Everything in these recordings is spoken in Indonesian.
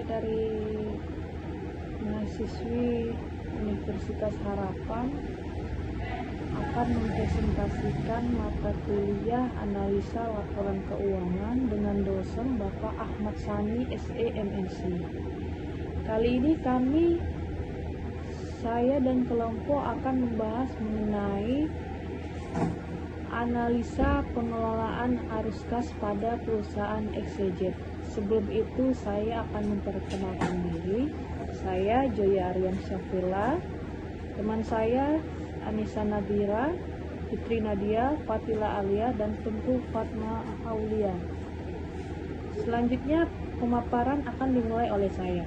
dari mahasiswi Universitas Harapan akan mempresentasikan mata kuliah analisa laporan keuangan dengan dosen Bapak Ahmad Sani SE MNC. Kali ini saya dan kelompok akan membahas mengenai analisa pengelolaan arus kas pada perusahaan XYZ. Sebelum itu saya akan memperkenalkan diri. Saya Joya Aryan Syafila, teman saya Anissa Nabira, Fitri Nadia, Fatila Alia, dan tentu Fatma Aulia. Selanjutnya pemaparan akan dimulai oleh saya.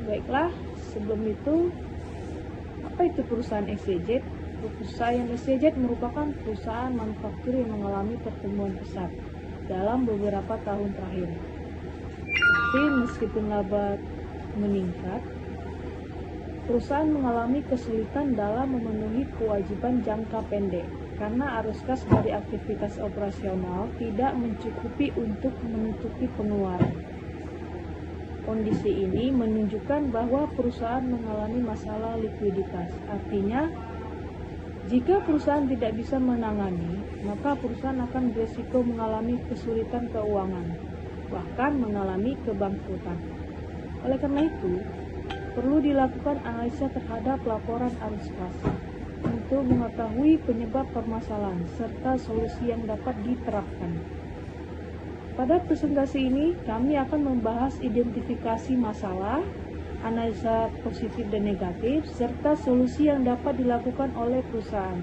Baiklah, sebelum itu, apa itu perusahaan XYZ? Perusahaan XYZ merupakan perusahaan manufaktur yang mengalami pertumbuhan pesat dalam beberapa tahun terakhir. Tapi meskipun laba meningkat, perusahaan mengalami kesulitan dalam memenuhi kewajiban jangka pendek karena arus kas dari aktivitas operasional tidak mencukupi untuk menutupi pengeluaran. Kondisi ini menunjukkan bahwa perusahaan mengalami masalah likuiditas. Artinya, jika perusahaan tidak bisa menangani, maka perusahaan akan berisiko mengalami kesulitan keuangan, bahkan mengalami kebangkrutan. Oleh karena itu, perlu dilakukan analisa terhadap laporan arus kas untuk mengetahui penyebab permasalahan serta solusi yang dapat diterapkan. Pada presentasi ini, kami akan membahas identifikasi masalah, analisa positif dan negatif, serta solusi yang dapat dilakukan oleh perusahaan.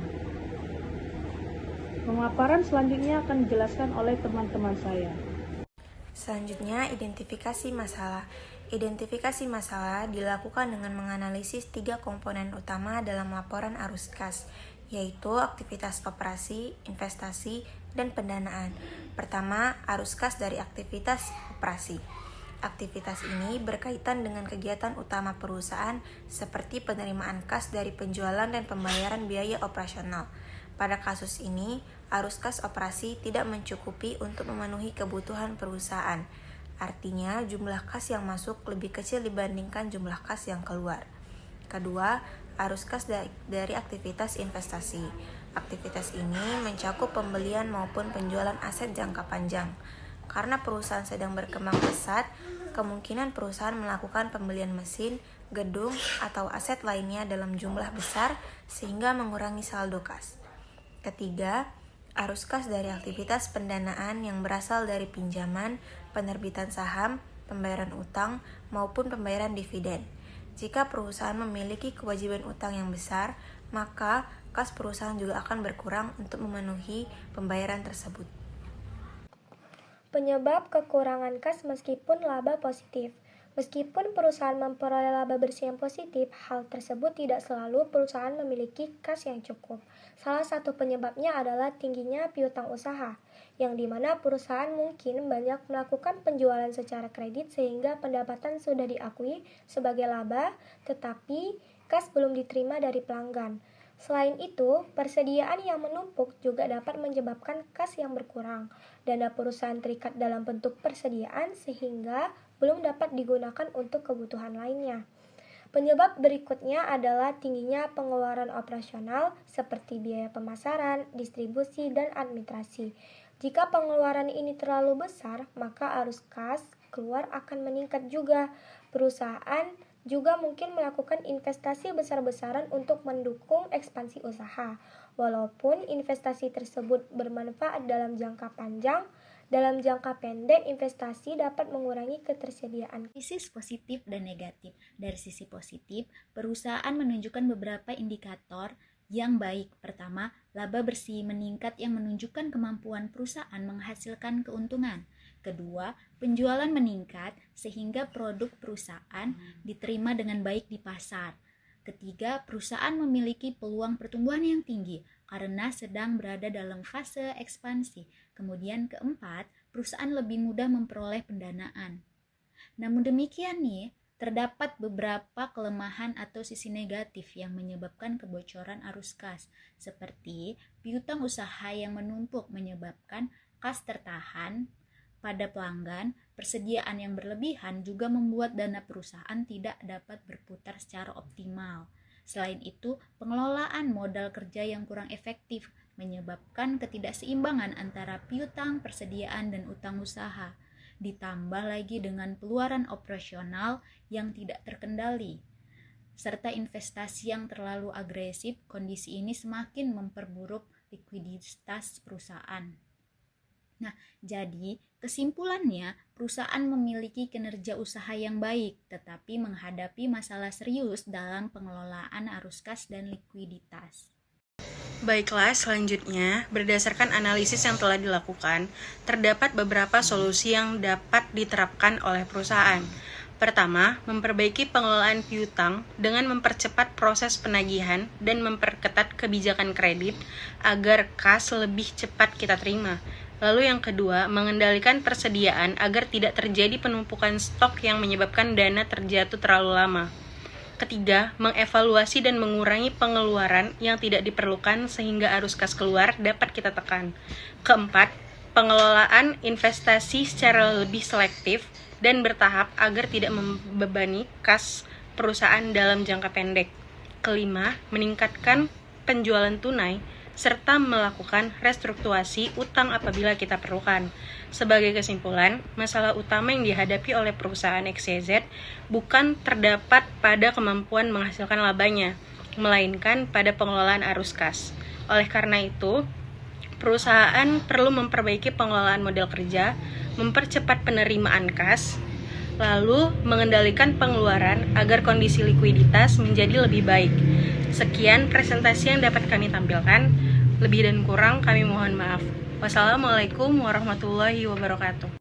Pemaparan selanjutnya akan dijelaskan oleh teman-teman saya. Selanjutnya, identifikasi masalah. Identifikasi masalah dilakukan dengan menganalisis 3 komponen utama dalam laporan arus kas, yaitu aktivitas operasi, investasi, dan pendanaan. Pertama, arus kas dari aktivitas operasi. Aktivitas ini berkaitan dengan kegiatan utama perusahaan seperti penerimaan kas dari penjualan dan pembayaran biaya operasional. Pada kasus ini, arus kas operasi tidak mencukupi untuk memenuhi kebutuhan perusahaan. Artinya, jumlah kas yang masuk lebih kecil dibandingkan jumlah kas yang keluar. Kedua, arus kas dari aktivitas investasi. Aktivitas ini mencakup pembelian maupun penjualan aset jangka panjang. Karena perusahaan sedang berkembang pesat, kemungkinan perusahaan melakukan pembelian mesin, gedung, atau aset lainnya dalam jumlah besar sehingga mengurangi saldo kas. Ketiga, arus kas dari aktivitas pendanaan yang berasal dari pinjaman, penerbitan saham, pembayaran utang, maupun pembayaran dividen. Jika perusahaan memiliki kewajiban utang yang besar, maka kas perusahaan juga akan berkurang untuk memenuhi pembayaran tersebut. Penyebab kekurangan kas meskipun laba positif. Meskipun perusahaan memperoleh laba bersih yang positif, hal tersebut tidak selalu perusahaan memiliki kas yang cukup. Salah satu penyebabnya adalah tingginya piutang usaha, yang dimana perusahaan mungkin banyak melakukan penjualan secara kredit sehingga pendapatan sudah diakui sebagai laba, tetapi kas belum diterima dari pelanggan. Selain itu, persediaan yang menumpuk juga dapat menyebabkan kas yang berkurang. Dana perusahaan terikat dalam bentuk persediaan sehingga belum dapat digunakan untuk kebutuhan lainnya. Penyebab berikutnya adalah tingginya pengeluaran operasional seperti biaya pemasaran, distribusi, dan administrasi. Jika pengeluaran ini terlalu besar, maka arus kas keluar akan meningkat juga. Perusahaan juga mungkin melakukan investasi besar-besaran untuk mendukung ekspansi usaha. Walaupun investasi tersebut bermanfaat dalam jangka panjang, dalam jangka pendek investasi dapat mengurangi ketersediaan. Sisi positif dan negatif. Dari sisi positif, perusahaan menunjukkan beberapa indikator yang baik. Pertama, laba bersih meningkat yang menunjukkan kemampuan perusahaan menghasilkan keuntungan. Kedua, penjualan meningkat sehingga produk perusahaan diterima dengan baik di pasar. Ketiga, perusahaan memiliki peluang pertumbuhan yang tinggi karena sedang berada dalam fase ekspansi. Kemudian keempat, perusahaan lebih mudah memperoleh pendanaan. Namun demikian nih, terdapat beberapa kelemahan atau sisi negatif yang menyebabkan kebocoran arus kas, seperti piutang usaha yang menumpuk menyebabkan kas tertahan, Pada pelanggan, persediaan yang berlebihan juga membuat dana perusahaan tidak dapat berputar secara optimal. Selain itu, pengelolaan modal kerja yang kurang efektif menyebabkan ketidakseimbangan antara piutang, persediaan, dan utang usaha. Ditambah lagi dengan pengeluaran operasional yang tidak terkendali, serta investasi yang terlalu agresif, kondisi ini semakin memperburuk likuiditas perusahaan. Nah, jadi kesimpulannya, perusahaan memiliki kinerja usaha yang baik, tetapi menghadapi masalah serius dalam pengelolaan arus kas dan likuiditas. Baiklah, selanjutnya, berdasarkan analisis yang telah dilakukan, terdapat beberapa solusi yang dapat diterapkan oleh perusahaan. Pertama, memperbaiki pengelolaan piutang dengan mempercepat proses penagihan dan memperketat kebijakan kredit agar kas lebih cepat kita terima. Lalu yang kedua, mengendalikan persediaan agar tidak terjadi penumpukan stok yang menyebabkan dana terjatuh terlalu lama. Ketiga, mengevaluasi dan mengurangi pengeluaran yang tidak diperlukan sehingga arus kas keluar dapat kita tekan. Keempat, pengelolaan investasi secara lebih selektif dan bertahap agar tidak membebani kas perusahaan dalam jangka pendek. Kelima, meningkatkan penjualan tunai serta melakukan restrukturisasi utang apabila kita perlukan. Sebagai kesimpulan, masalah utama yang dihadapi oleh perusahaan XYZ bukan terdapat pada kemampuan menghasilkan labanya, melainkan pada pengelolaan arus kas. Oleh karena itu, perusahaan perlu memperbaiki pengelolaan model kerja, mempercepat penerimaan kas, lalu mengendalikan pengeluaran agar kondisi likuiditas menjadi lebih baik. Sekian presentasi yang dapat kami tampilkan. Lebih dan kurang kami mohon maaf. Wassalamualaikum warahmatullahi wabarakatuh.